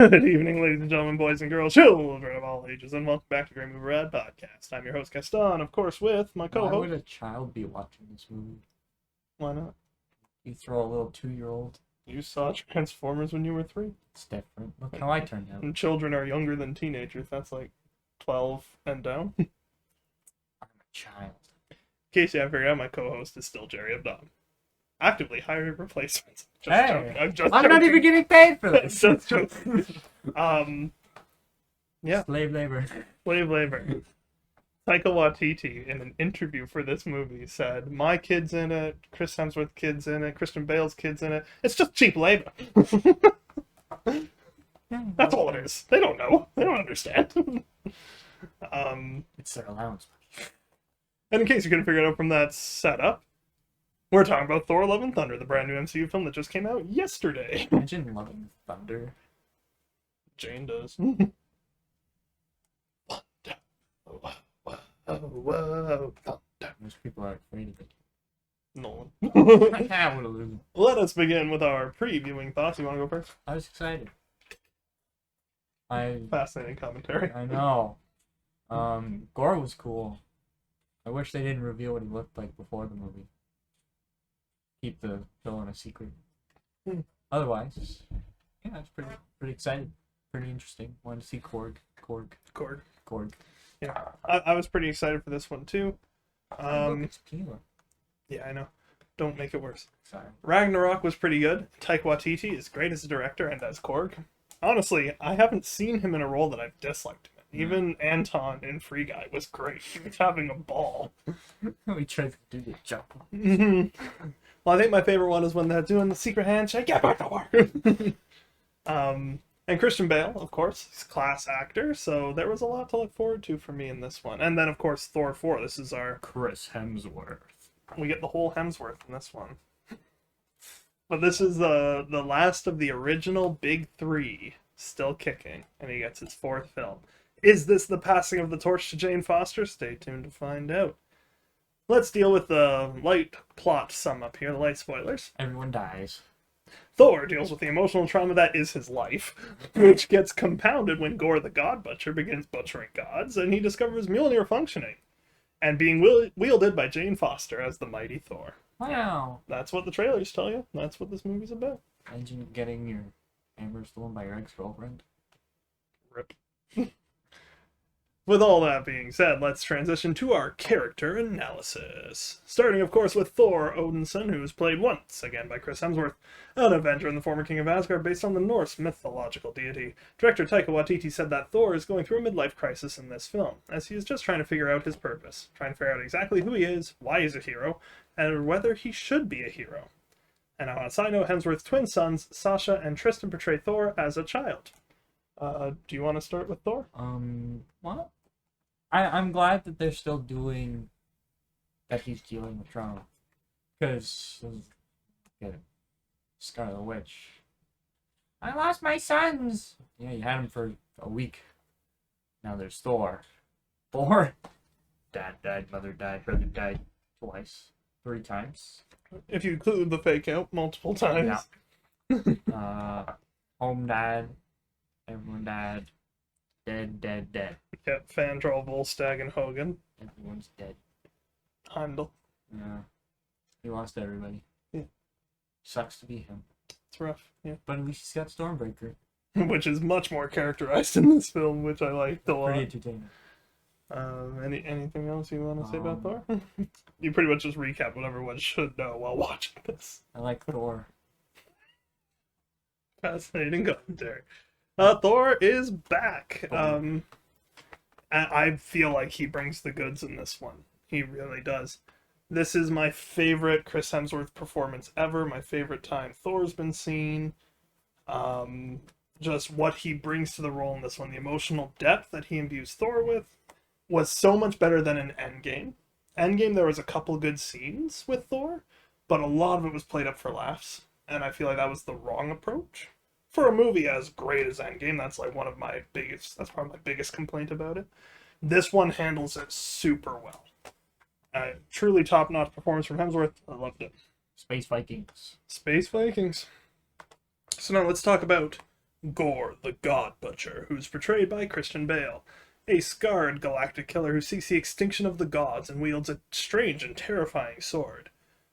Good evening, ladies and gentlemen, boys and girls, children of all ages, and welcome back to Great Movie Rad Podcast. I'm your host, Gaston, of course, with my co-host. Why would a child be watching this movie? Why not? You throw a little 2-year-old. You saw Transformers when you were 3? It's different. Look how I turned out. And children are younger than teenagers. That's like 12 and down. In I'm a child. case you haven't figured out, my co-host is still Jerryofdom. Actively hiring replacements. Hey, joking. I'm not even getting paid for this. Just joking. Yeah. Slave labor. Slave labor. Taika Waititi, in an interview for this movie, said, "My kid's in it, Chris Hemsworth's kid's in it, Christian Bale's kid's in it. It's just cheap labor." That's all it is. They don't know. They don't understand. It's their allowance. And in case you couldn't figure it out from that setup, we're talking about Thor: Love and Thunder, the brand new MCU film that just came out yesterday. Imagine loving thunder. Jane does. Thunder. Whoa, thunder. Most people are afraid of it. Nolan. I would lose. Let us begin with our previewing thoughts. You want to go first? I was excited. Fascinating commentary. I know. Gore was cool. I wish they didn't reveal what he looked like before the movie. Keep the villain a secret. Otherwise, yeah, it's pretty excited. Pretty interesting. Wanted to see Korg. Yeah, I was pretty excited for this one too. Look, it's Pila. Yeah, I know. Don't make it worse. Sorry. Ragnarok was pretty good. Taika Waititi is great as a director and as Korg. Honestly, I haven't seen him in a role that I've disliked him in. Even Anton in Free Guy was great. He was having a ball. We tried to do the jump. Well, I think my favorite one is when they're doing the secret handshake. Get back to work. And Christian Bale, of course, he's a class actor, so there was a lot to look forward to for me in this one. And then, of course, Thor 4. This is our... Chris Hemsworth. We get the whole Hemsworth in this one. But this is the last of the original big three still kicking, and he gets his fourth film. Is this the passing of the torch to Jane Foster? Stay tuned to find out. Let's deal with the light plot sum up here, the light spoilers. Everyone dies. Thor deals with the emotional trauma that is his life, which gets compounded when Gore the God Butcher begins butchering gods, and he discovers Mjolnir functioning, and being wielded by Jane Foster as the mighty Thor. Wow. That's what the trailers tell you. That's what this movie's about. Imagine getting your hammer stolen by your ex-girlfriend. Rip. With all that being said, let's transition to our character analysis. Starting, of course, with Thor Odinson, who is played once again by Chris Hemsworth, an Avenger and the former King of Asgard based on the Norse mythological deity. Director Taika Waititi said that Thor is going through a midlife crisis in this film, as he is just trying to figure out his purpose, trying to figure out exactly who he is, why he's a hero, and whether he should be a hero. And on a side note, Hemsworth's twin sons, Sasha and Tristan, portray Thor as a child. Do you want to start with Thor? Well, I'm glad that they're still doing that. He's dealing with trauma, because Scarlet Witch. I lost my sons. Yeah, you had him for a week. Now there's Thor. Dad died, mother died, brother died twice, 3 times. If you include the fake out multiple times. Yeah. Home died. Everyone died. Dead. Yep, Fandral, Volstagg, and Hogan. Everyone's dead. Heimdall. Yeah. He lost everybody. Yeah. Sucks to be him. It's rough, yeah. But at least he's got Stormbreaker. Which is much more characterized in this film, which I liked a lot. Pretty entertaining. Anything else you want to say about Thor? You pretty much just recap what everyone should know while watching this. I like Thor. Fascinating commentary. Thor is back. I feel like he brings the goods in this one. He really does. This is my favorite Chris Hemsworth performance ever. My favorite time Thor's been seen. Just what he brings to the role in this one. The emotional depth that he imbues Thor with was so much better than in Endgame. Endgame, there was a couple good scenes with Thor, but a lot of it was played up for laughs. And I feel like that was the wrong approach. For a movie as great as Endgame, that's probably my biggest complaint about it. This one handles it super well. Truly top-notch performance from Hemsworth. I loved it. Space Vikings. Space Vikings. So now let's talk about Gore, the God Butcher, who's portrayed by Christian Bale, a scarred galactic killer who seeks the extinction of the gods and wields a strange and terrifying sword.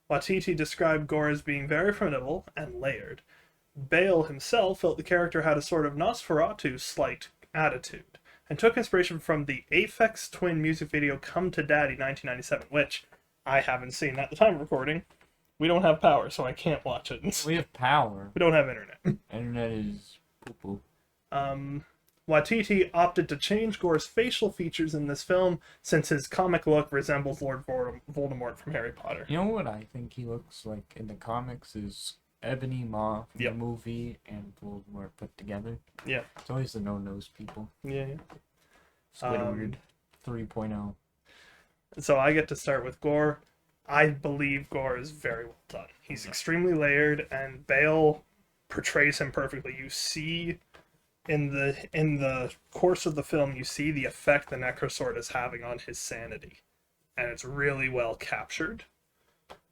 Waititi described Gore as being very formidable and layered. Bale himself felt the character had a sort of Nosferatu-slight attitude, and took inspiration from the Aphex Twin music video Come to Daddy 1997, which I haven't seen at the time of recording. We don't have power, so I can't watch it. We have power. We don't have internet. Internet is poo-poo. Waititi opted to change Gore's facial features in this film since his comic look resembles Lord Voldemort from Harry Potter. You know what I think he looks like in the comics is Ebony Maw from the movie and Voldemort put together. Yeah. It's always the no-nose people. Yeah. Squidward 3.0. So I get to start with Gore. I believe Gore is very well done. He's extremely layered, and Bale portrays him perfectly. You see in the course of the film, you see the effect the Necrosword is having on his sanity, and it's really well captured.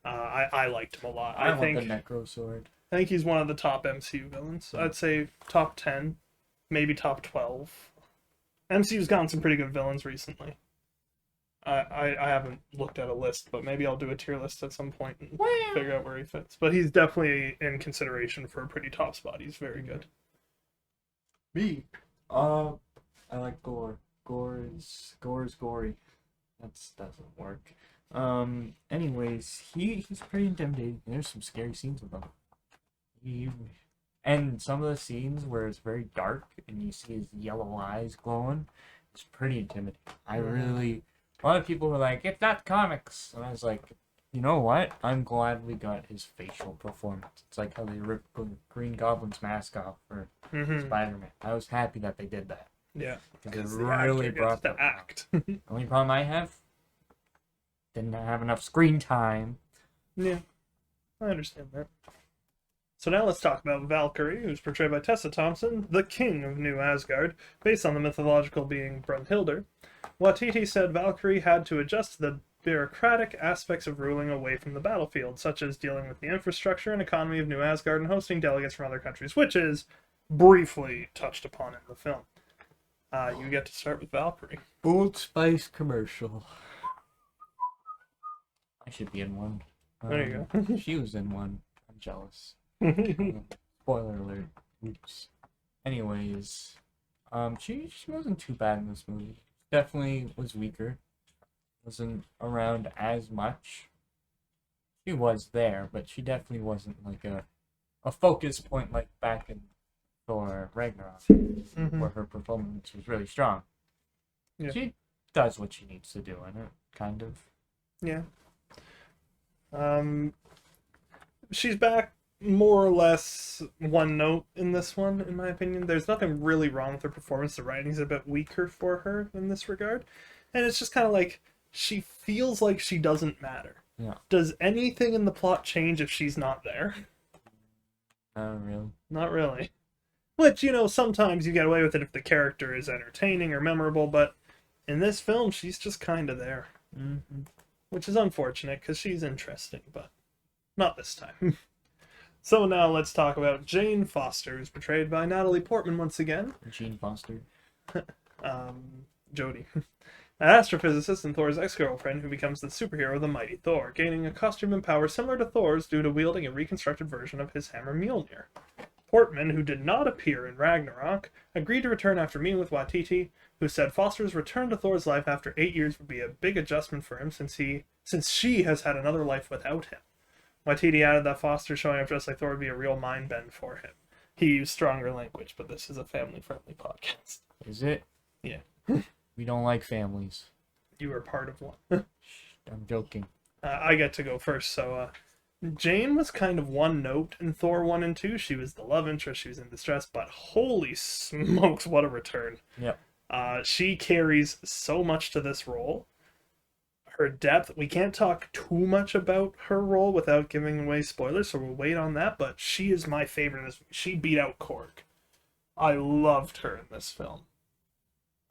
I liked him a lot. I think the Necrosword. I think he's one of the top MCU villains. I'd say top 10, maybe top 12. MCU's gotten some pretty good villains recently. I haven't looked at a list, but maybe I'll do a tier list at some point and figure out where he fits. But he's definitely in consideration for a pretty top spot. He's very good. Me? I like Gore. Gore is gory. That doesn't work. Anyways, he's pretty intimidating. There's some scary scenes with him. And some of the scenes where it's very dark and you see his yellow eyes glowing, it's pretty intimidating. A lot of people were like, it's not comics. And I was like, you know what? I'm glad we got his facial performance. It's like how they ripped Green Goblin's mask off for Spider-Man. I was happy that they did that. Yeah. Because it really brought the act. The only problem I have, didn't have enough screen time. Yeah, I understand that. So now let's talk about Valkyrie, who's portrayed by Tessa Thompson, the king of New Asgard, based on the mythological being Brunhilde. Waititi said Valkyrie had to adjust to the bureaucratic aspects of ruling away from the battlefield, such as dealing with the infrastructure and economy of New Asgard and hosting delegates from other countries, which is briefly touched upon in the film. You get to start with Valkyrie. Old Spice commercial. I should be in one. There you go. She was in one. I'm jealous. Spoiler alert. Oops. Anyways, she wasn't too bad in this movie. Definitely was weaker. Wasn't around as much. She was there, but she definitely wasn't like a focus point like back in Thor Ragnarok, where her performance was really strong. Yeah. She does what she needs to do in it, kind of. Yeah. She's back more or less one note in this one, in my opinion. There's nothing really wrong with her performance. The writing's a bit weaker for her in this regard. And it's just kind of like, she feels like she doesn't matter. Yeah. Does anything in the plot change if she's not there? Not really. Not really. Which, you know, sometimes you get away with it if the character is entertaining or memorable, but in this film, she's just kind of there. Which is unfortunate, because she's interesting, but not this time. So now let's talk about Jane Foster, who's portrayed by Natalie Portman once again. Jane Foster. Jodie. An astrophysicist and Thor's ex-girlfriend who becomes the superhero the mighty Thor, gaining a costume and power similar to Thor's due to wielding a reconstructed version of his hammer Mjolnir. Portman, who did not appear in Ragnarok, agreed to return after meeting with Waititi, who said Foster's return to Thor's life after 8 years would be a big adjustment for him since she has had another life without him. Waititi added that Foster showing up just like Thor would be a real mind bend for him. He used stronger language, but this is a family-friendly podcast. Is it? Yeah. We don't like families. You were part of one. I'm joking. I get to go first, so Jane was kind of one note in Thor 1 and 2. She was the love interest, she was in distress, but holy smokes, what a return. Yep. She carries so much to this role. Her depth, we can't talk too much about her role without giving away spoilers, so we'll wait on that, but she is my favorite in this. She beat out Korg. I loved her in this film.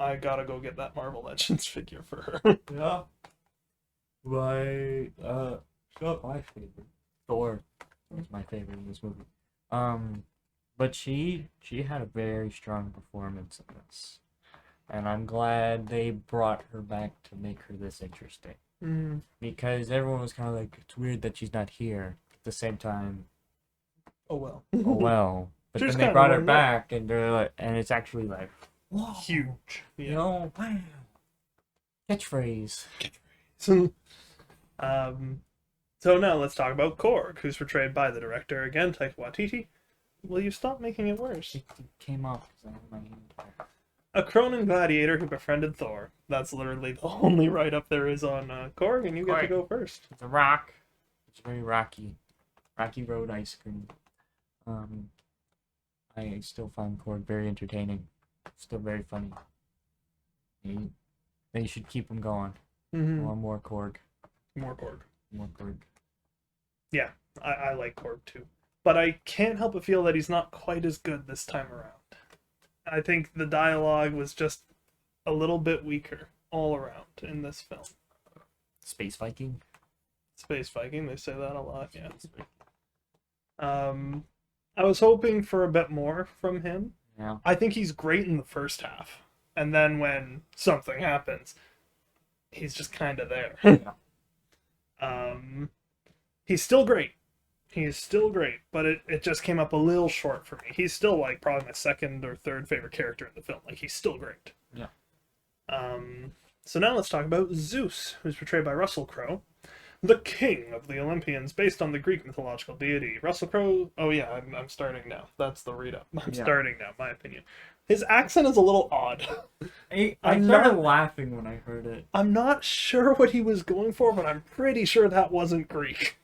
I gotta go get that Marvel Legends figure for her. Yeah. Right. Not my favorite. Thor was my favorite in this movie. But she had a very strong performance in this. And I'm glad they brought her back to make her this interesting. Mm. Because everyone was kind of like, it's weird that she's not here. At the same time, Oh well. oh well. But She's then they kinda brought her warmed up. back, and they're like, and it's actually like, whoa, Huge. you Yeah. know, wow, catchphrase. So now let's talk about Korg, who's portrayed by the director again, Taika Waititi. Will you stop making it worse? It came off because I had my hand there. A Cronin gladiator who befriended Thor. That's literally the only write-up there is on Korg, and you get to Korg. go first. It's a rock. It's very rocky. Rocky Road ice cream. I still find Korg very entertaining. Still very funny. They should keep them going. Mm-hmm. More Korg. More Korg. More Korg. Yeah, I like Korg too. But I can't help but feel that he's not quite as good this time around. I think the dialogue was just a little bit weaker all around in this film. Space Viking. Space Viking, they say that a lot, yeah. I was hoping for a bit more from him. Yeah. I think he's great in the first half. And then when something happens, he's just kind of there. Yeah. He's still great. He's still great, but it just came up a little short for me. He's still like probably my second or third favorite character in the film. Like he's still great. Yeah. So now let's talk about Zeus, who's portrayed by Russell Crowe, the king of the Olympians, based on the Greek mythological deity. Russell Crowe. Oh yeah, I'm starting now. That's the read up. I'm starting now. My opinion. His accent is a little odd. I started laughing when I heard it. I'm not sure what he was going for, but I'm pretty sure that wasn't Greek.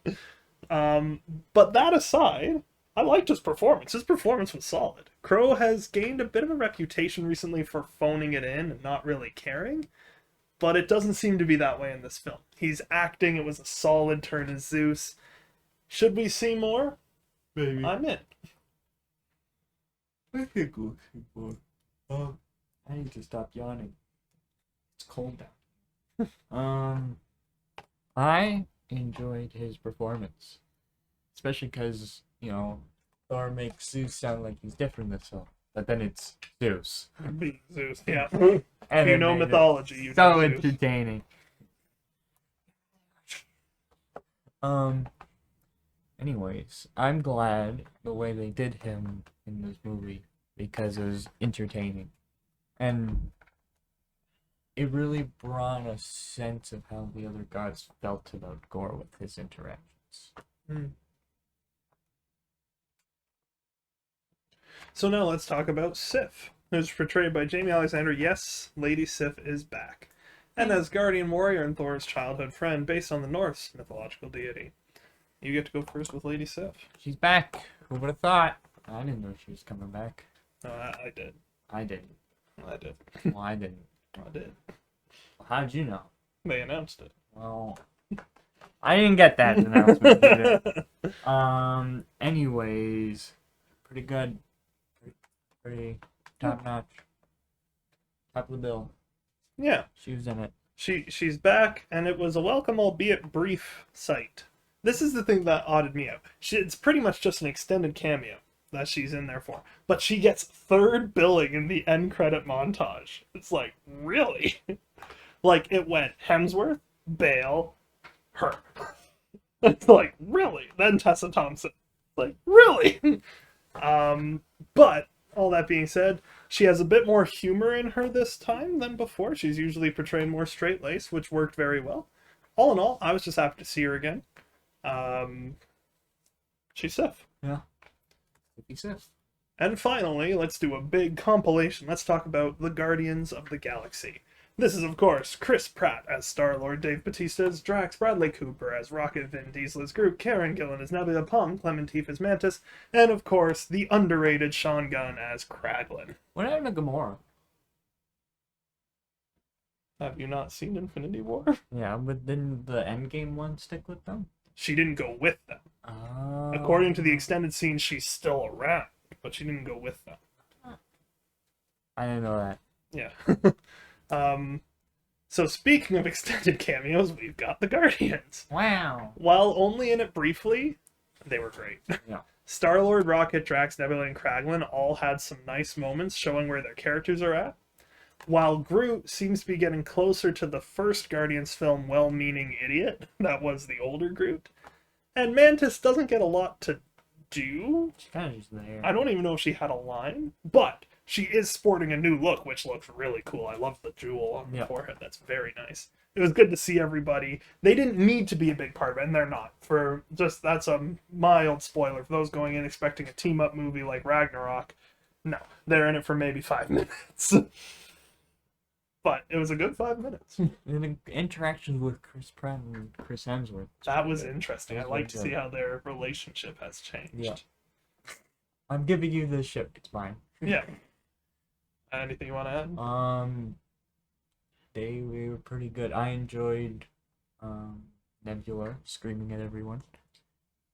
But that aside, I liked his performance. His performance was solid. Crowe has gained a bit of a reputation recently for phoning it in and not really caring, but it doesn't seem to be that way in this film. He's acting. It was a solid turn as Zeus. Should we see more? Maybe. I'm in. I could go see more. I need to stop yawning. It's cold down. I enjoyed his performance, especially because Thor makes Zeus sound like he's different this film, but then it's Zeus. Being Zeus, yeah. And You know mythology. You so know Zeus. entertaining. Anyways, I'm glad the way they did him in this movie because it was entertaining. And it really brought a sense of how the other gods felt about Gore with his interactions. So now let's talk about Siff, who's portrayed by Jamie Alexander. Yes, Lady Siff is back. And as guardian warrior and Thor's childhood friend based on the Norse mythological deity. You get to go first with Lady Siff. She's back. Who would have thought? I didn't know she was coming back. No, I did. I didn't. I did. Well, I didn't. I did. Well, how did you know? They announced it. Well, I didn't get that announcement either. Anyways, pretty good. Pretty top notch. Top of the bill. Yeah. She was in it. She's back, and it was a welcome, albeit brief, sight. This is the thing that odded me out. It's pretty much just an extended cameo that she's in there for. But she gets third billing in the end credit montage. It's like, really? Like, it went Hemsworth, Bale, her. It's like, really? Then Tessa Thompson. Like, really? But, all that being said, she has a bit more humor in her this time than before. She's usually portraying more straight-laced, which worked very well. All in all, I was just happy to see her again. She's Siff. Yeah. Siff. And finally, let's do a big compilation. Let's talk about the Guardians of the Galaxy. This is, of course, Chris Pratt as Star-Lord, Dave Bautista as Drax, Bradley Cooper as Rocket, Vin Diesel as Groot, Karen Gillan as Nebula, Palm Clementif as Mantis, and, of course, the underrated Sean Gunn as Kraglin. What happened to Gamora? Have you not seen Infinity War? Yeah, but didn't the Endgame one stick with them? She didn't go with them. Oh. According to the extended scene, she's still around, but she didn't go with them. I didn't know that. Yeah. So speaking of extended cameos, we've got the Guardians. Wow. While only in it briefly, they were great. Yeah. Star-Lord, Rocket, Drax, Nebula, and Kraglin all had some nice moments showing where their characters are at, while Groot seems to be getting closer to the first Guardians film well-meaning idiot that was the older Groot, and Mantis doesn't get a lot to do. She's kind of just there. I don't even know if she had a line, but she is sporting a new look, which looks really cool. I love the jewel on the forehead. That's very nice. It was good to see everybody. They didn't need to be a big part of it, and they're not. For just, that's a mild spoiler for those going in expecting a team-up movie like Ragnarok. No, they're in it for maybe 5 minutes. But it was a good 5 minutes. And the interactions with Chris Pratt and Chris Hemsworth. That was interesting. I like to really see how their relationship has changed. Yeah. I'm giving you the ship. It's mine. Yeah. Anything you want to add? They were pretty good. I enjoyed Nebula screaming at everyone.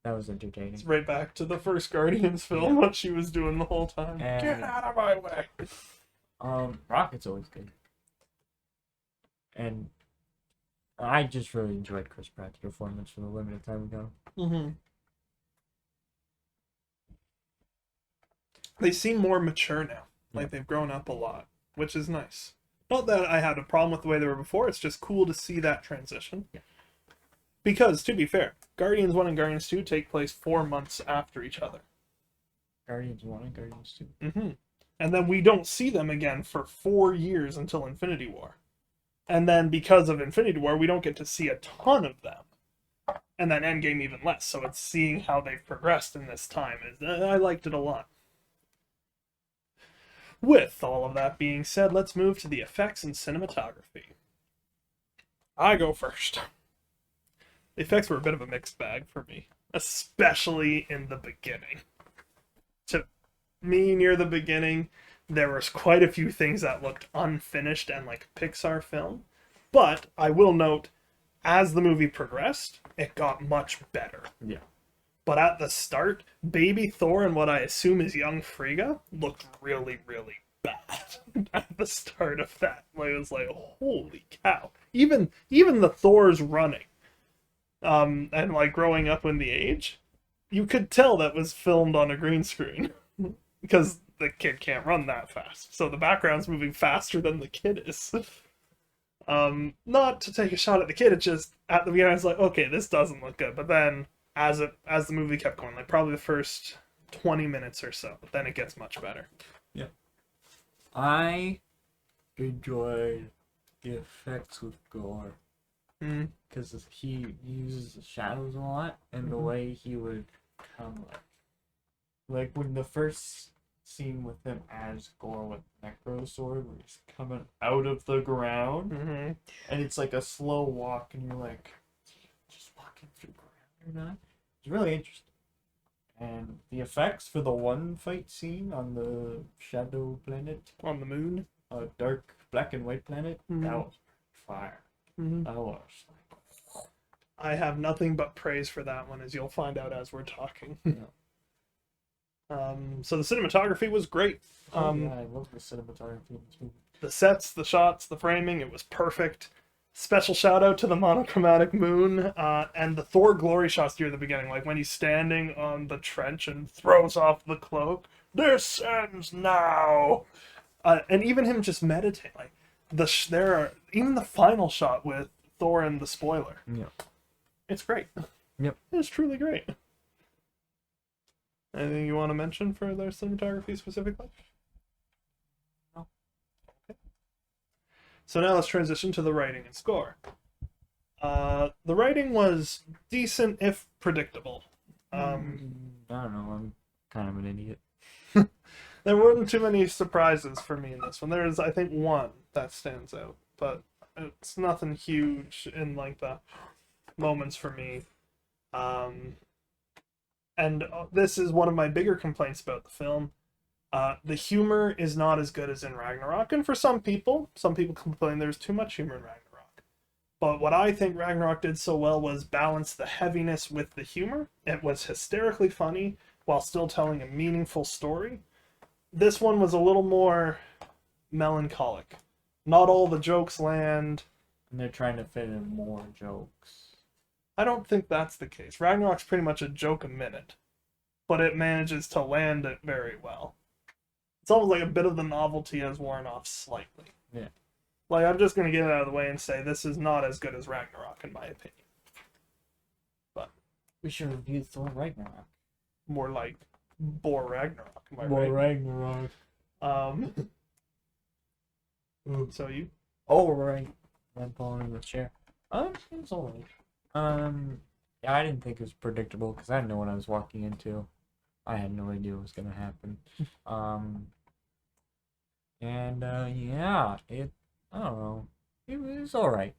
That was entertaining. It's right back to the first Guardians film, what she was doing the whole time. And, get out of my way! Rocket's always good. And I just really enjoyed Chris Pratt's performance for the limited time ago. Mm-hmm. They seem more mature now. Like, they've grown up a lot, which is nice. Not that I had a problem with the way they were before, it's just cool to see that transition. Yeah. Because, to be fair, Guardians 1 and Guardians 2 take place 4 months after each other. Guardians 1 and Guardians 2. Mm-hmm. And then we don't see them again for 4 years until Infinity War. And then because of Infinity War, we don't get to see a ton of them. And then Endgame even less. So it's seeing how they've progressed in this time. I liked it a lot. With all of that being said, let's move to the effects and cinematography. I go first. The effects were a bit of a mixed bag for me, especially in the beginning. To me, near the beginning, there was quite a few things that looked unfinished and like a Pixar film. But I will note, as the movie progressed, it got much better. Yeah. But at the start, baby Thor and what I assume is young Frigga looked really, really bad at the start of that. Like, it was like, holy cow. Even the Thors running, and like growing up in the age, you could tell that was filmed on a green screen. Because the kid can't run that fast. So the background's moving faster than the kid is. Not to take a shot at the kid, it just, at the beginning I was like, okay, this doesn't look good. But then, as the movie kept going, like probably the first 20 minutes or so, then it gets much better. Yeah. I enjoyed the effects with Gore. Because he uses the shadows a lot, and the way he would come, like when the first scene with him as Gore with Necro Sword, where he's coming out of the ground, and it's like a slow walk, and you're like, just walking through ground or not? It's really interesting. And the effects for the one fight scene on the shadow planet, On the moon. a dark black and white planet, that was fire. That was like, I have nothing but praise for that one, as you'll find out as we're talking. So the cinematography was great. yeah, I love the cinematography in this movie. The sets, the shots, the framing, it was perfect. Special shout out to the monochromatic moon, and the Thor glory shots near the beginning, like when he's standing on the trench and throws off the cloak. This ends now! And even him just meditating, like, even the final shot with Thor and the spoiler. Yeah. It's great. Yep. It's truly great. Anything you want to mention for their cinematography specifically? No. Okay. So now let's transition to the writing and score. The writing was decent, if predictable. I don't know, I'm kind of an idiot. There weren't too many surprises for me in this one. There's, I think, one that stands out, but it's nothing huge in like the moments for me. And this is one of my bigger complaints about the film. The humor is not as good as in Ragnarok, and for some people complain there's too much humor in Ragnarok. But what I think Ragnarok did so well was balance the heaviness with the humor. It was hysterically funny while still telling a meaningful story. This one was a little more melancholic. Not all the jokes land. And they're trying to fit in more jokes. I don't think that's the case. Ragnarok's pretty much a joke a minute. but it manages to land it very well. It's almost like a bit of the novelty has worn off slightly. Yeah. Like, I'm just going to get it out of the way and say this is not as good as Ragnarok, in my opinion. But We should review Thor Ragnarok. more like Bor Ragnarok, am I More right? Ragnarok. So you? Oh, right. I'm falling in the chair. It's alright. Yeah, I didn't think it was predictable because I didn't know what I was walking into. I had no idea what was gonna happen. Yeah, I don't know. It was alright.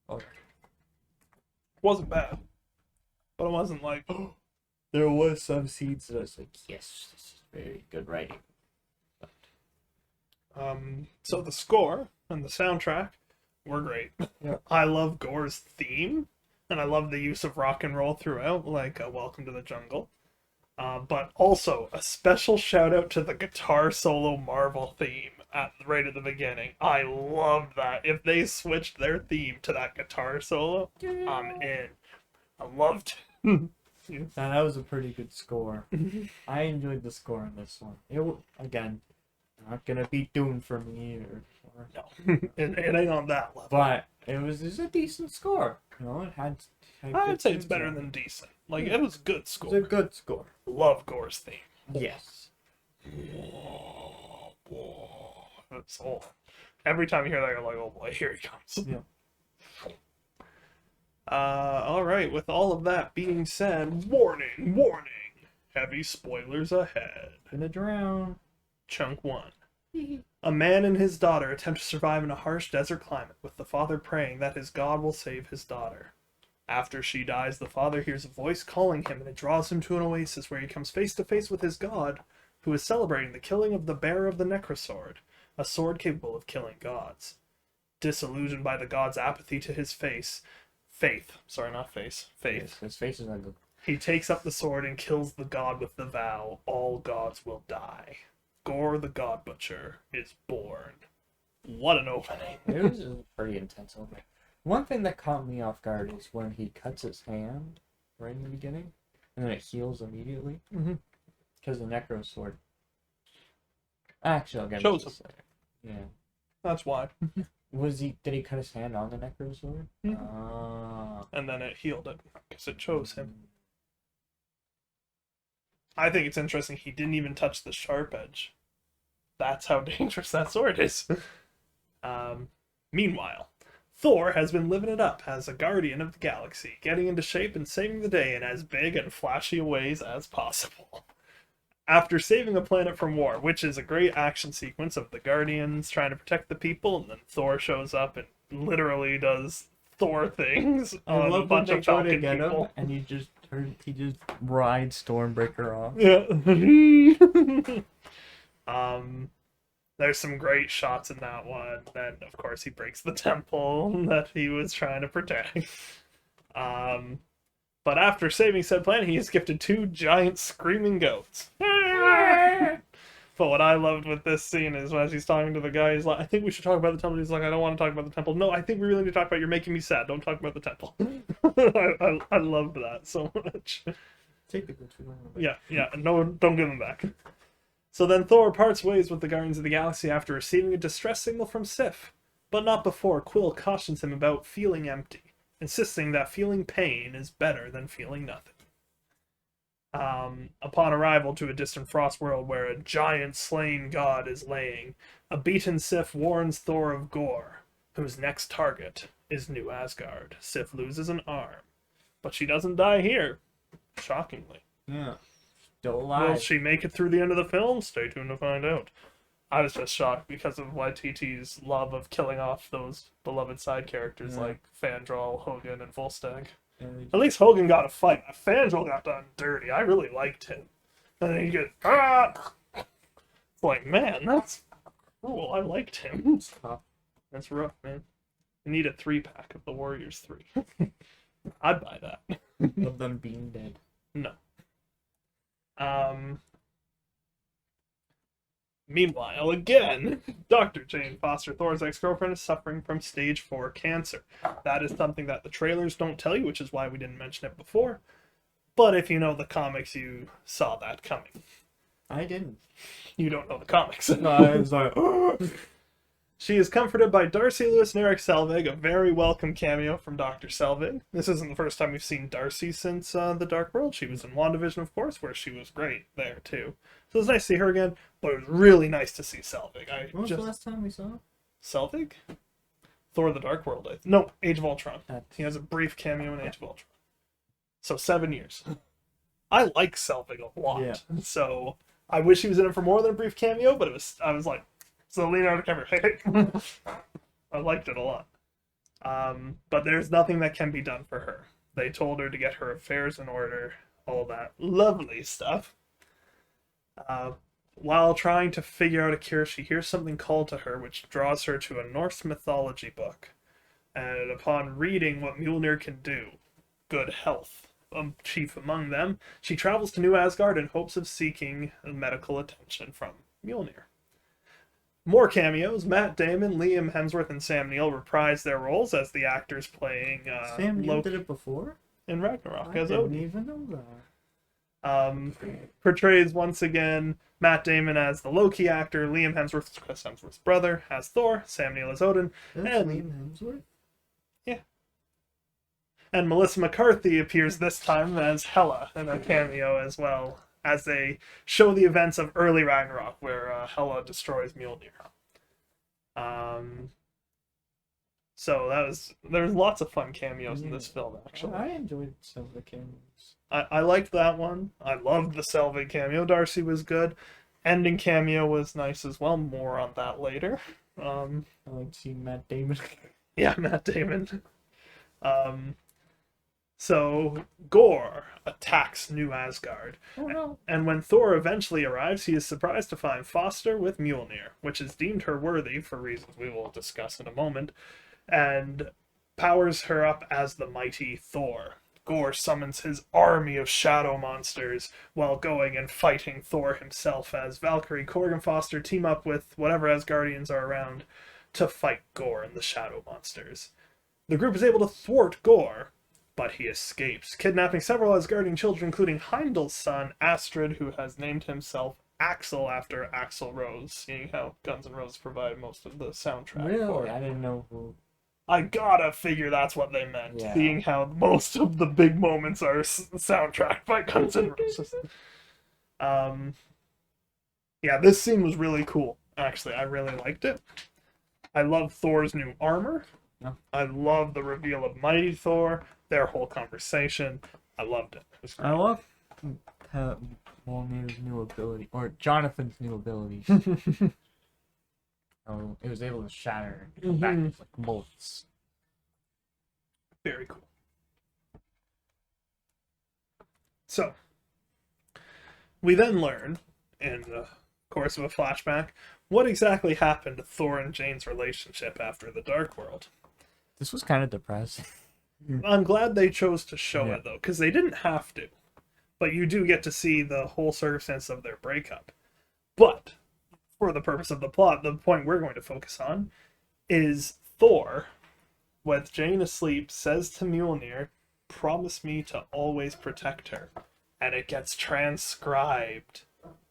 Okay. Wasn't bad. But it wasn't like, There was some scenes that I was like, yes, this is very good writing. so the score and the soundtrack were great. Yeah. I love Gore's theme, and I love the use of rock and roll throughout, like Welcome to the Jungle. But also, a special shout out to the guitar solo Marvel theme right at the beginning. I loved that. If they switched their theme to that guitar solo, I'm in. I loved it. Now, that was a pretty good score. I enjoyed the score on this one. Again, not gonna be Dune for me No, it ain't on that level. but it was a decent score. You know, it had I'd say it's better than decent. Like, it was good It's score. a good score. Love Gore's theme. Yes. It's all. Every time you hear that, you're like, oh boy, here he comes. Yeah. All right. With all of that being said, warning, warning. Heavy spoilers ahead. Gonna drown. Chunk 1. A man and his daughter attempt to survive in a harsh desert climate, with the father praying that his god will save his daughter. After she dies, the father hears a voice calling him, and it draws him to an oasis where he comes face to face with his god, who is celebrating the killing of the bearer of the Necrosword, a sword capable of killing gods. Disillusioned by the god's apathy to his faith, His face is ugly. he takes up the sword and kills the god with the vow, all gods will die. Gore the God Butcher is born. What an opening. It was a pretty intense opening. One thing that caught me off guard is when he cuts his hand right in the beginning, and then it heals immediately. Mm-hmm. Because the Necro Sword. Actually, I'll get Shows into this later. Yeah. That's why. Did he cut his hand on the Necro Sword? And then it healed it, because it chose him. I think it's interesting he didn't even touch the sharp edge. That's how dangerous that sword is. Meanwhile, Thor has been living it up as a guardian of the galaxy, getting into shape and saving the day in as big and flashy ways as possible. After saving a planet from war, which is a great action sequence of the Guardians trying to protect the people, and then Thor shows up and literally does Thor things on a bunch of Falcon people. And he just rides Stormbreaker off. Yeah. There's some great shots in that one. Then, of course, he breaks the temple that he was trying to protect. But after saving said planet, he is gifted 2 giant screaming goats. But what I loved with this scene is as he's talking to the guy, he's like, I think we should talk about the temple. He's like, I don't want to talk about the temple. No, I think we really need to talk about you're making me sad. Don't talk about the temple. I loved that so much. Take the goats. Yeah. No, don't give them back. So then Thor parts ways with the Guardians of the Galaxy after receiving a distress signal from Siff. But not before Quill cautions him about feeling empty, insisting that feeling pain is better than feeling nothing. Upon arrival to a distant frost world where a giant slain god is laying, a beaten Siff warns Thor of Gore, whose next target is New Asgard. Siff loses an arm, but she doesn't die here, shockingly. Yeah. Still alive. Will she make it through the end of the film? Stay tuned to find out. I was just shocked because of YTT's love of killing off those beloved side characters like Fandral, Hogan, and Volstagg. At least Hogan got a fight. Fandral got done dirty. I really liked him. And then you get, It's like, man, that's cruel. I liked him. That's rough, man. I need a 3-pack of the Warriors 3. I'd buy that. Of them being dead. No. Meanwhile, again, Dr. Jane Foster, Thor's ex-girlfriend, is suffering from stage 4 cancer. That is something that the trailers don't tell you, which is why we didn't mention it before. But if you know the comics, you saw that coming. I didn't. You don't know the comics. No, I was like, She is comforted by Darcy Lewis and Eric Selvig, a very welcome cameo from Dr. Selvig. This isn't the first time we've seen Darcy since The Dark World. She was in WandaVision, of course, where she was great there, too. So it was nice to see her again, but it was really nice to see Selvig. when was the last time we saw him? Selvig? Thor The Dark World. No, Age of Ultron. He has a brief cameo in Age of Ultron. So 7 years. I like Selvig a lot. Yeah. So I wish he was in it for more than a brief cameo, but I was like, so Leonardo DiCaprio, hey. I liked it a lot. But there's nothing that can be done for her. They told her to get her affairs in order, all that lovely stuff. While trying to figure out a cure, she hears something called to her, which draws her to a Norse mythology book. And upon reading what Mjolnir can do, good health, chief among them, she travels to New Asgard in hopes of seeking medical attention from Mjolnir. More cameos. Matt Damon, Liam Hemsworth, and Sam Neill reprise their roles as the actors playing Sam Neill Loki did it before? in Ragnarok. I as didn't Odin. even know that. Portrays once again Matt Damon as the Loki actor, Liam Hemsworth, Chris Hemsworth's brother, as Thor, Sam Neill as Odin, That's and Liam Hemsworth? and Melissa McCarthy appears this time as Hela in a cameo as well, as they show the events of early Ragnarok, where Hela destroys Mjolnir. So there's lots of fun cameos in this film, actually. I enjoyed some of the cameos. I liked that one. I loved the Selvig cameo. Darcy was good. Ending cameo was nice as well. More on that later. I like seeing Matt Damon. Yeah, Matt Damon. So Gore attacks New Asgard. Oh no. And when Thor eventually arrives, he is surprised to find Foster with Mjolnir, which has deemed her worthy for reasons we will discuss in a moment, and powers her up as the mighty Thor. Gore summons his army of shadow monsters while going and fighting Thor himself, as Valkyrie, Korg, and Foster team up with whatever Asgardians are around to fight Gore and the shadow monsters. The group is able to thwart Gore, but he escapes, kidnapping several Asgardian children, including Heimdall's son, Astrid, who has named himself Axl after Axl Rose, seeing how Guns N' Roses provide most of the soundtrack Really? for it. I didn't know who. I gotta figure that's what they meant, Yeah. seeing how most of the big moments are soundtracked by Guns N' Roses. Yeah, this scene was really cool, actually. I really liked it. I love Thor's new armor. No. I love the reveal of Mighty Thor, their whole conversation. I loved it. It was great. I love Mjolnir's new ability, or Jonathan's new ability. Oh, it was able to shatter and come back with like bullets. Very cool. So, we then learn, in the course of a flashback, what exactly happened to Thor and Jane's relationship after the Dark World. This was kind of depressing. I'm glad they chose to show it, though, because they didn't have to. But you do get to see the whole circumstance of their breakup. But, for the purpose of the plot, the point we're going to focus on is Thor, with Jane asleep, says to Mjolnir, "Promise me to always protect her." And it gets transcribed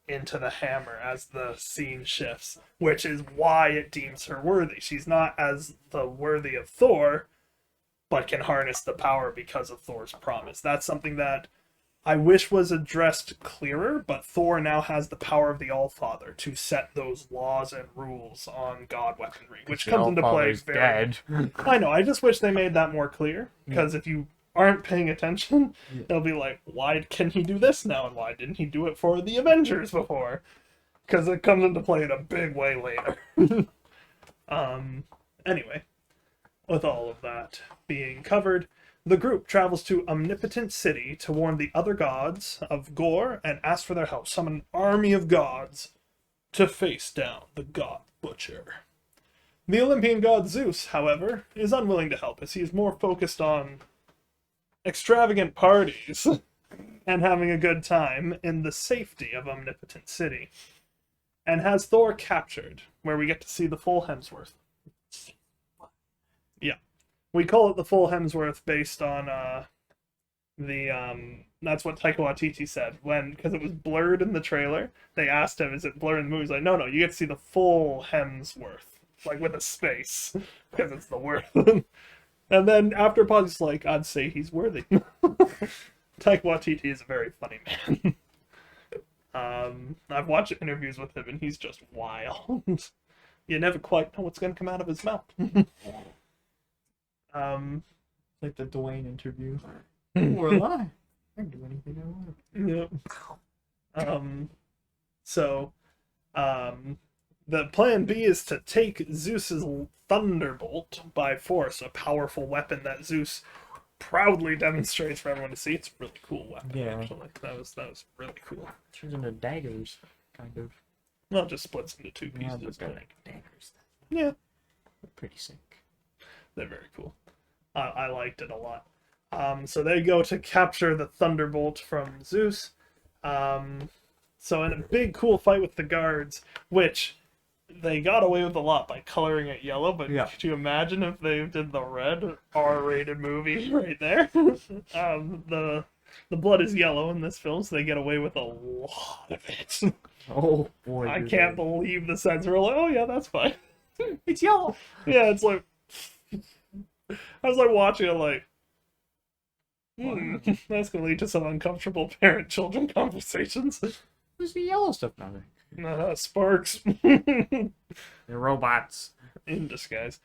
into the hammer as the scene shifts, which is why it deems her worthy. She's not as the worthy of Thor, but can harness the power because of Thor's promise. That's something that I wish was addressed clearer, but Thor now has the power of the Allfather to set those laws and rules on god weaponry, which comes into play very... dead. I know, I just wish they made that more clear, because if you aren't paying attention, it'll be like, why can he do this now, and why didn't he do it for the Avengers before? Because it comes into play in a big way later. Anyway, with all of that being covered, the group travels to Omnipotent City to warn the other gods of Gore and ask for their help, summon an army of gods to face down the God Butcher. The Olympian god Zeus, however, is unwilling to help, as he is more focused on extravagant parties and having a good time in the safety of Omnipotent City, and has Thor captured, where we get to see the full Hemsworth. Yeah. We call it the full Hemsworth based on that's what Taika Waititi said when, because it was blurred in the trailer. They asked him, "Is it blurred in the movie?" He's like, "No, no, you get to see the full Hemsworth, like with a space, because it's the worth." And then after a pause, he's like, "I'd say he's worthy." Taika Waititi is a very funny man. I've watched interviews with him, and he's just wild. You never quite know what's going to come out of his mouth. um, Like the Dwayne interview. Or a lie. I can do anything I want. yeah. So, the plan B is to take Zeus's thunderbolt by force, a powerful weapon that Zeus proudly demonstrates for everyone to see. It's a really cool weapon. Yeah. Actually, that was really cool. Turns into daggers, kind of. Well, it just splits into two Yeah, pieces. but they're like daggers. Yeah, They're pretty sick. they're very cool. I liked it a lot. So they go to capture the thunderbolt from Zeus. So in a big cool fight with the guards, which they got away with a lot by coloring it yellow, but Yeah. could you imagine if they did the red R-rated movie right there? The blood is yellow in this film, so they get away with a lot of it. Oh boy. I can't believe the censor were like, "Oh yeah, that's fine." It's yellow. Yeah, it's like I was like watching it like, that's gonna lead to some uncomfortable parent-children conversations. Who's the yellow stuff now? Sparks. They're robots. In disguise.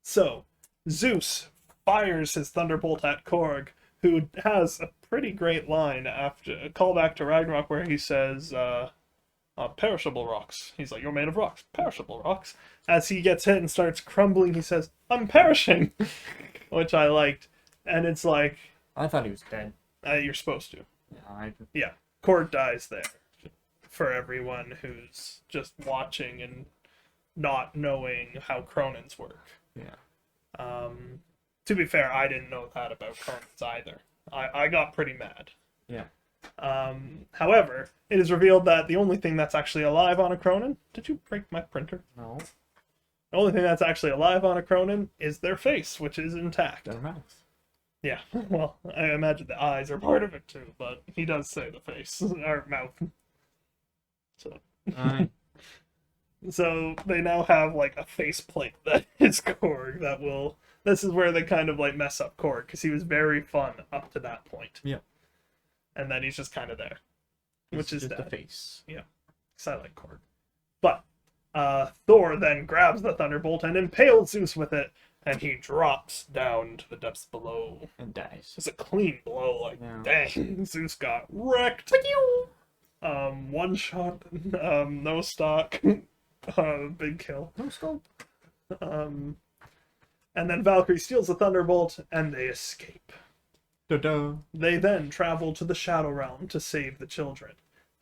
So, Zeus fires his thunderbolt at Korg, who has a pretty great line after a callback to Ragnarok where he says, perishable rocks. He's like, "You're made of rocks. Perishable rocks." As he gets hit and starts crumbling, he says, "I'm perishing," which I liked. And it's like, I thought he was dead. you're supposed to. Yeah, Korg dies there for everyone who's just watching and not knowing how Cronins work. Yeah. To be fair, I didn't know that about Cronins either. I got pretty mad. Yeah. However, it is revealed that the only thing that's actually alive on a Cronin... Did you break my printer? No. The only thing that's actually alive on a Cronin is their face, which is intact. Their mouth. Yeah, well, I imagine the eyes are part of it too, but he does say the face, or mouth. So... Alright. So they now have like a faceplate that is Korg that will. This is where they kind of like mess up Korg because he was very fun up to that point. Yeah. And then he's just kind of there, which is just the sad. face. Yeah, because I like Korg. But Thor then grabs the thunderbolt and impales Zeus with it, and he drops down to the depths below. And dies. It's a clean blow, like Yeah. dang, Zeus got wrecked. One shot, no stock. Big kill. No scope. And then Valkyrie steals the Thunderbolt, and they escape. Da-da. They then travel to the Shadow Realm to save the children.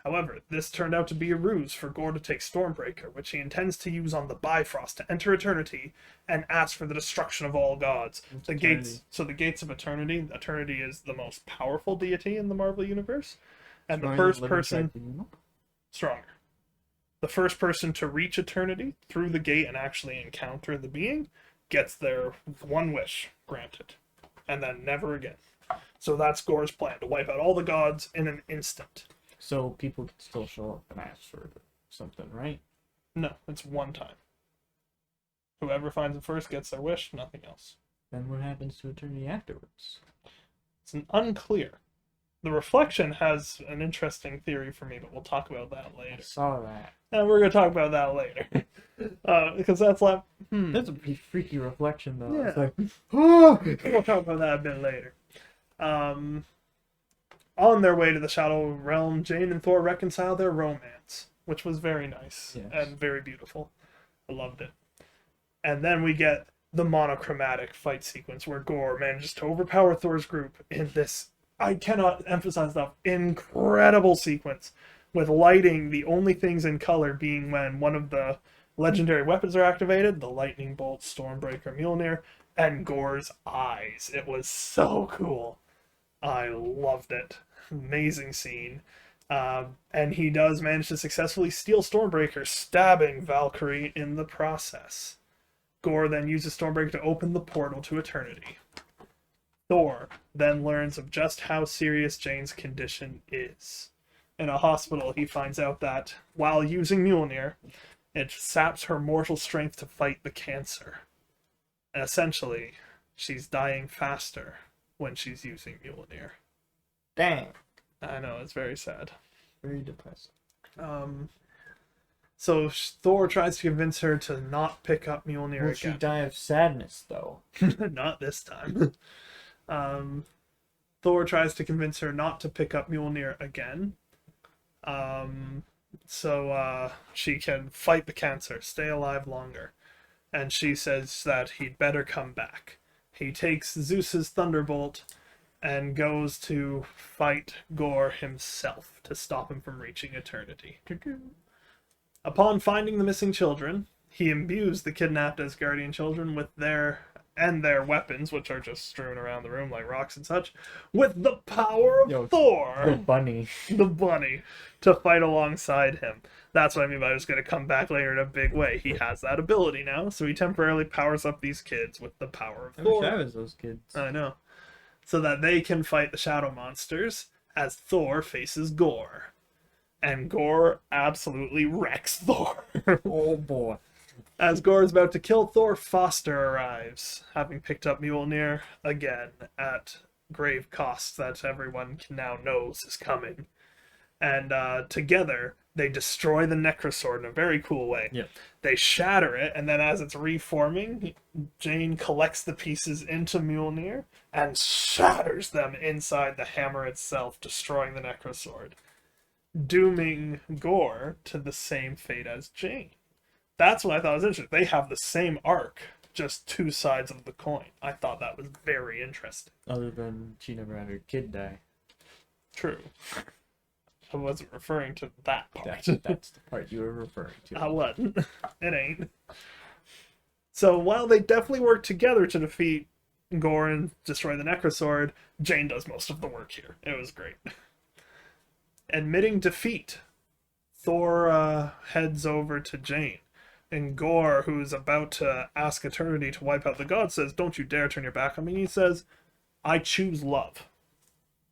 However, this turned out to be a ruse for Gore to take Stormbreaker, which he intends to use on the Bifrost to enter Eternity and ask for the destruction of all gods. The gates of Eternity. Eternity is the most powerful deity in the Marvel Universe, and the first person stronger. The first person to reach Eternity through the gate and actually encounter the being gets their one wish granted. And then never again. So that's Gore's plan, to wipe out all the gods in an instant. So people can still show up and ask for something, right? No, it's one time. Whoever finds it first gets their wish, nothing else. Then what happens to Eternity afterwards? It's unclear. The Reflection has an interesting theory for me, but we'll talk about that I later. saw that. And we're going to talk about that later. Because that's like, That's a pretty freaky reflection, though. Yeah. It's like, oh! We'll talk about that a bit later. On their way to the Shadow Realm, Jane and Thor reconcile their romance, which was very nice and very beautiful. I loved it. And then we get the monochromatic fight sequence where Gore manages to overpower Thor's group in this, I cannot emphasize enough, incredible sequence with lighting, the only things in color being when one of the legendary weapons are activated, the Lightning Bolt, Stormbreaker, Mjolnir, and Gore's eyes. It was so cool. I loved it. Amazing scene. And he does manage to successfully steal Stormbreaker, stabbing Valkyrie in the process. Gore then uses Stormbreaker to open the portal to Eternity. Thor then learns of just how serious Jane's condition is. In a hospital, he finds out that, while using Mjolnir, it saps her mortal strength to fight the cancer. And essentially, she's dying faster when she's using Mjolnir. Dang. I know, it's very sad. Very depressing. So Thor tries to convince her to not pick up Mjolnir Will she again. die of sadness, though? Not this time. Thor tries to convince her not to pick up Mjolnir again. So she can fight the cancer, stay alive longer. And she says that he'd better come back. He takes Zeus's thunderbolt and goes to fight Gore himself to stop him from reaching eternity. Upon finding the missing children, he imbues the kidnapped Asgardian children with their weapons, which are just strewn around the room like rocks and such, with the power of Thor, The bunny. the bunny, to fight alongside him. That's what I mean by he's going to come back later in a big way. He has that ability now, so he temporarily powers up these kids with the power of Thor. I wish I was those kids. I know. So that they can fight the shadow monsters as Thor faces Gore. And Gore absolutely wrecks Thor. Oh boy. As Gore is about to kill Thor, Foster arrives, having picked up Mjolnir again at grave cost that everyone now knows is coming. And together, they destroy the Necrosword in a very cool way. Yeah. They shatter it, and then as it's reforming, Jane collects the pieces into Mjolnir and shatters them inside the hammer itself, destroying the Necrosword, dooming Gore to the same fate as Jane. That's what I thought was interesting. They have the same arc, just two sides of the coin. I thought that was very interesting. Other than she never had her kid die. True. I wasn't referring to that part. That's the part you were referring to. I wasn't. It ain't. So while they definitely work together to defeat Gore and destroy the Necrosword, Jane does most of the work here. It was great. Admitting defeat, Thor heads over to Jane. And Gore, who's about to ask Eternity to wipe out the gods, says, "Don't you dare turn your back on me." He says, "I choose love.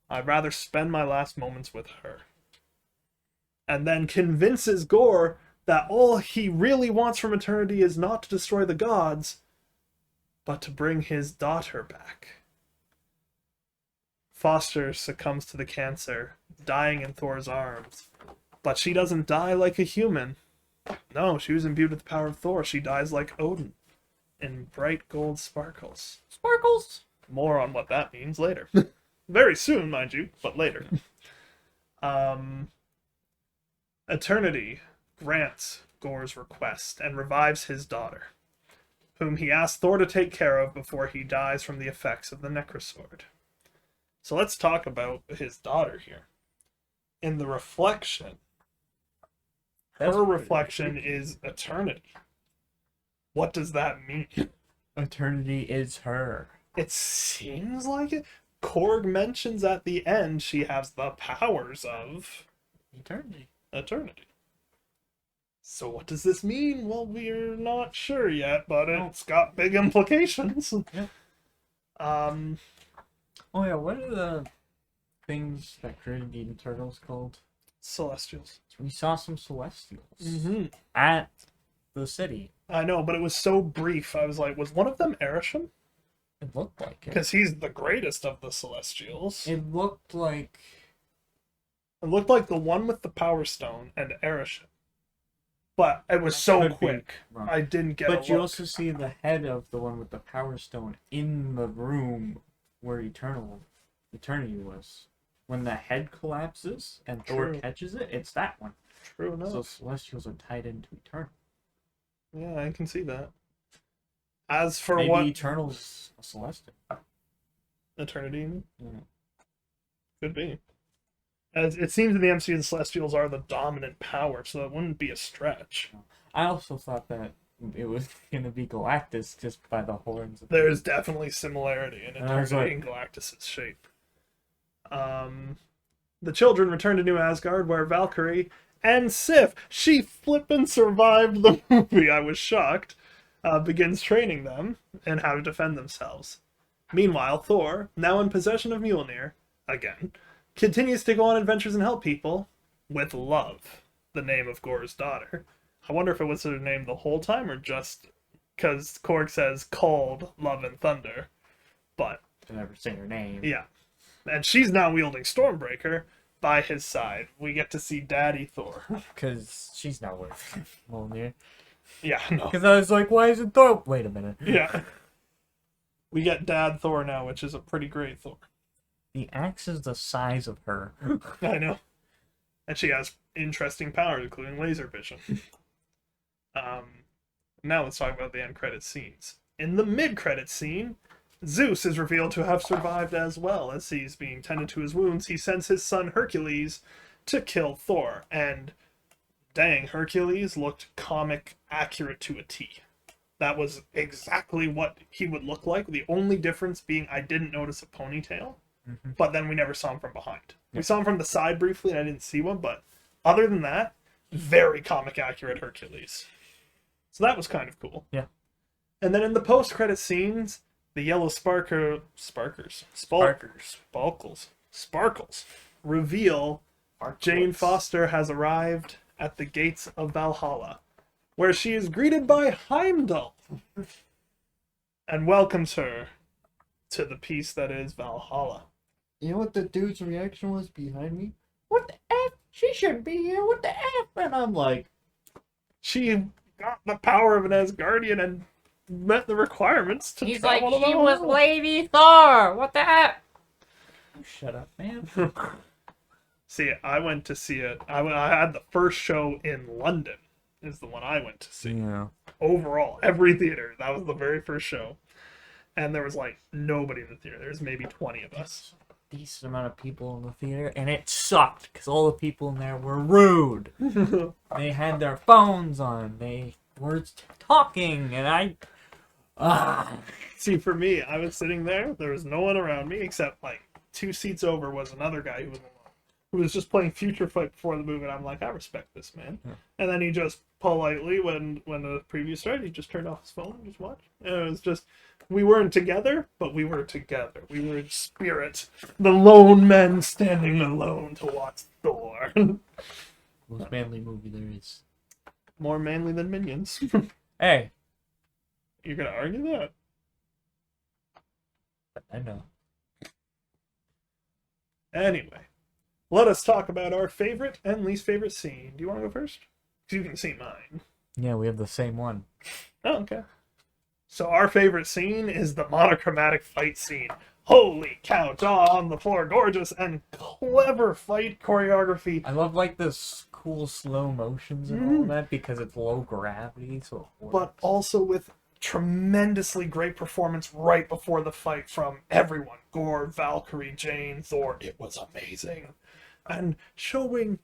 I'd rather spend my last moments with her." And then convinces Gore that all he really wants from Eternity is not to destroy the gods, but to bring his daughter back. Foster succumbs to the cancer, dying in Thor's arms. But she doesn't die like a human. No, she was imbued with the power of Thor. She dies like Odin, in bright gold sparkles. Sparkles! More on what that means later. Very soon, mind you, but later. Eternity grants Gore's request and revives his daughter, whom he asks Thor to take care of before he dies from the effects of the Necrosword. So let's talk about his daughter here. In the reflection, her reflection is Eternity. What does that mean? Eternity is her. It seems like it. Korg mentions at the end she has the powers of Eternity. Eternity. So what does this mean? Well, we're not sure yet, but it's got big implications. Yeah. Oh yeah, what are the things that created the Eternals called? Celestials. We saw some Celestials Mm-hmm. at the city. I know, but it was so brief. I was like, was one of them Erisham? It looked like it. Because he's the greatest of the Celestials. It looked like... It looked like the one with the Power Stone and Erisham. But it was so quick. I didn't get But you also see the head of the one with the Power Stone in the room where Eternity was. When the head collapses and Thor catches it, it's that one. True enough. So Celestials are tied into Eternal. Yeah, I can see that. As for Maybe what... Eternal's a Celestial. Eternity, you mean? Yeah. Could be. As it seems in the MCU, the Celestials are the dominant power, so it wouldn't be a stretch. I also thought that it was going to be Galactus just by the horns. There's definitely similarity in Eternity like... and Galactus' shape. The children return to New Asgard, where Valkyrie and Siff, she flippin' survived the movie, I was shocked, begins training them in how to defend themselves. Meanwhile, Thor, now in possession of Mjolnir, again, continues to go on adventures and help people with Love, the name of Gorr's daughter. I wonder if it was her name the whole time or just because Korg says called Love and Thunder. But I've never seen her name. yeah. And she's now wielding Stormbreaker by his side. We get to see Daddy Thor. Because she's not worth Mjolnir. Yeah, no. Because I was like, why isn't Thor? Wait a minute. Yeah. We get Dad Thor now, which is a pretty great Thor. The axe is the size of her. I know. And she has interesting powers, including laser vision. Now let's talk about the end credit scenes. In the mid-credit scene, Zeus is revealed to have survived as well. As he's being tended to his wounds, he sends his son Hercules to kill Thor. And dang, Hercules looked comic accurate to a T. That was exactly what he would look like. The only difference being I didn't notice a ponytail, but then we never saw him from behind. We saw him from the side briefly and I didn't see one, but other than that, very comic accurate Hercules. So that was kind of cool. Yeah. And then in the post-credit scenes, the yellow sparkles reveal Jane Foster has arrived at the gates of Valhalla, where she is greeted by Heimdall and welcomes her to the peace that is Valhalla. You know what the dude's reaction was behind me? What the F? She shouldn't be here. What the F? And I'm like... She got the power of an Asgardian and met the requirements to He's like, travel to she was Valhalla. Lady Thor. What the heck? Shut up, man. See, I went to see it. I had the first show in London, is the one I went to see. Yeah. Overall, every theater. That was the very first show. And there was like nobody in the theater. There was maybe 20 of us. Decent amount of people in the theater, and it sucked because all the people in there were rude. They had their phones on. They were talking, and I... See, for me, I was sitting there. There was no one around me except like 2 seats over was another guy who was just playing Future Fight before the movie. And I'm like, I respect this man. Yeah. And then he just politely, when the preview started, he just turned off his phone and just watched. And it was just, we weren't together, but we were together. We were in spirit. The lone men standing alone to watch Thor. Most manly movie there is. More manly than Minions. Hey, You're gonna argue that? I know. Anyway, let us talk about our favorite and least favorite scene. Do you want to go first? 'Cause you can see mine. Yeah, we have the same one. Oh, okay. So our favorite scene is the monochromatic fight scene. Holy cow, jaw on the floor, gorgeous and clever fight choreography. I love like this cool slow motions and all that because it's low gravity, so it works. But also with tremendously great performance right before the fight from everyone. Gore, Valkyrie, Jane, Thor. It was amazing. And showing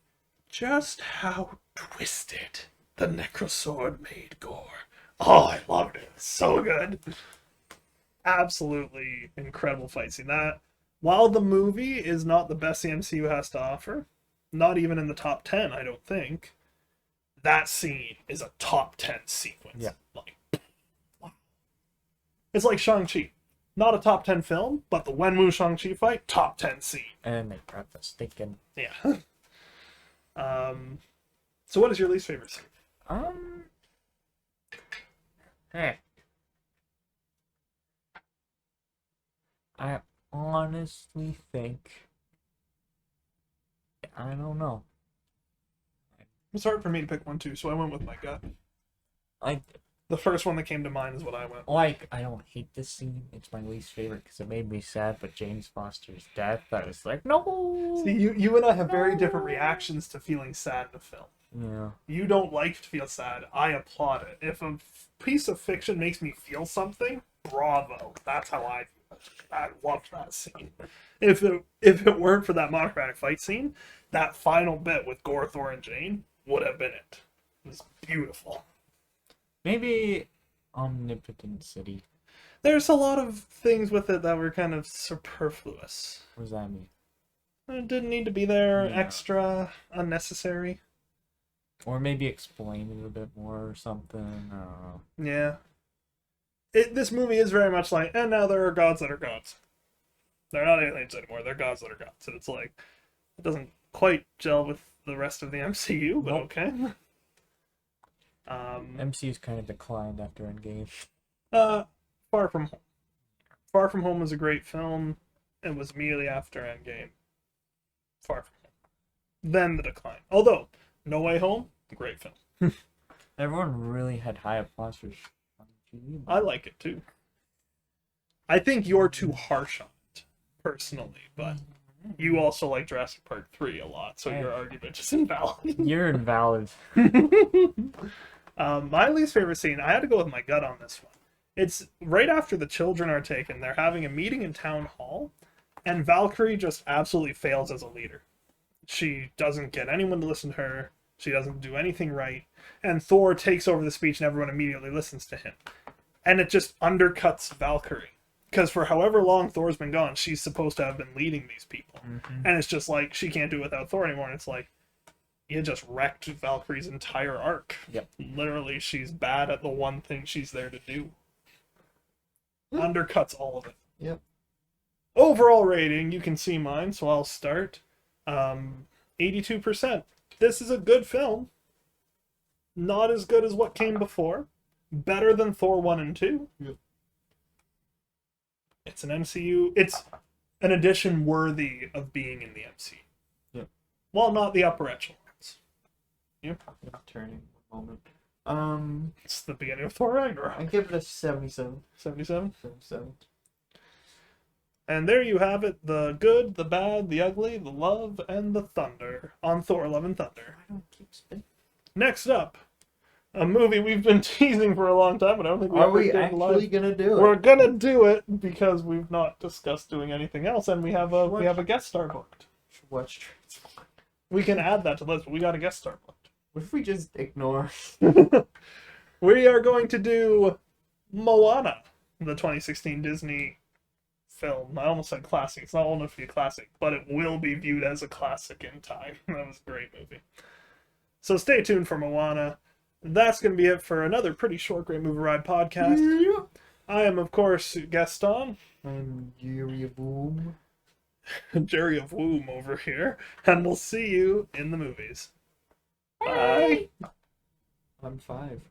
just how twisted the Necrosword made Gore. Oh, I loved it. So good. Absolutely incredible fight scene. That, while the movie is not the best the MCU has to offer, not even in the top 10, I don't think, that scene is a top 10 sequence. Yeah. Like, wow. It's like Shang-Chi. Not a top 10 film, but the Wenwu Shang-Chi fight, top 10 scene. And they brought the stinking... Yeah. So what is your least favorite scene? Hey. I honestly think... I don't know. It's hard for me to pick one too, so I went with my gut. The first one that came to mind is what I went. Like, I don't hate this scene. It's my least favorite because it made me sad, but James Foster's death, I was like, no! See, you and I have very different reactions to feeling sad in a film. Yeah. You don't like to feel sad. I applaud it. If a piece of fiction makes me feel something, bravo. That's how I feel. I loved that scene. If it weren't for that monochromatic fight scene, that final bit with Gore, Thor, and Jane would have been it. It was beautiful. Maybe Omnipotent City. There's a lot of things with it that were kind of superfluous. What does that mean? It didn't need to be there, Yeah. extra, unnecessary. Or maybe explain it a bit more or something. I don't know. Yeah. this movie is very much like, and now there are gods that are gods. They're not aliens anymore. They're gods that are gods. And it's like, it doesn't quite gel with the rest of the MCU, but Nope. okay. MCU's kind of declined after Endgame. Far From Home. Far From Home was a great film. It was immediately after Endgame. Far From Home. Then the decline. Although, No Way Home, great film. Everyone really had high applause for I like it too. I think you're too harsh on it, personally, but you also like Jurassic Park 3 a lot, so your argument is invalid. You're invalid. My least favorite scene, I had to go with my gut on this one. It's right after the children are taken. They're having a meeting in town hall, and Valkyrie just absolutely fails as a leader. She doesn't get anyone to listen to her. She doesn't do anything right. And Thor takes over the speech, and everyone immediately listens to him. And it just undercuts Valkyrie. Because for however long Thor's been gone, she's supposed to have been leading these people. Mm-hmm. And it's just like, she can't do it without Thor anymore. And it's like, you just wrecked Valkyrie's entire arc. Yep. Literally, she's bad at the one thing she's there to do. Undercuts all of it. Yep. Overall rating, you can see mine, so I'll start. 82%. This is a good film. Not as good as what came before. Better than Thor 1 and 2. Yep. It's an MCU. It's an addition worthy of being in the MCU. Yep. Well, not the upper echelons. I'm turning one moment. It's the beginning of Thor Ragnarok. I give it a 77. 77. 77. And there you have it. The good, the bad, the ugly, the love, and the thunder on Thor Love and Thunder. I don't keep spinning. Next up, a movie we've been teasing for a long time, but I don't think Are ever we did actually live. gonna do it? We're gonna do it because we've not discussed doing anything else, and we have a guest star booked. Watch Transformers. We can add that to the list, but we got a guest star booked. What if we just ignore? We are going to do Moana, the 2016 Disney film. I almost said classic. It's not old enough to be a classic, but it will be viewed as a classic in time. That was a great movie. So stay tuned for Moana. That's going to be it for another pretty short Great Movie Ride podcast. Yeah. I am, of course, Gaston. I'm Jerryofdom. Jerry of Womb over here, and we'll see you in the movies. Bye. I'm 5.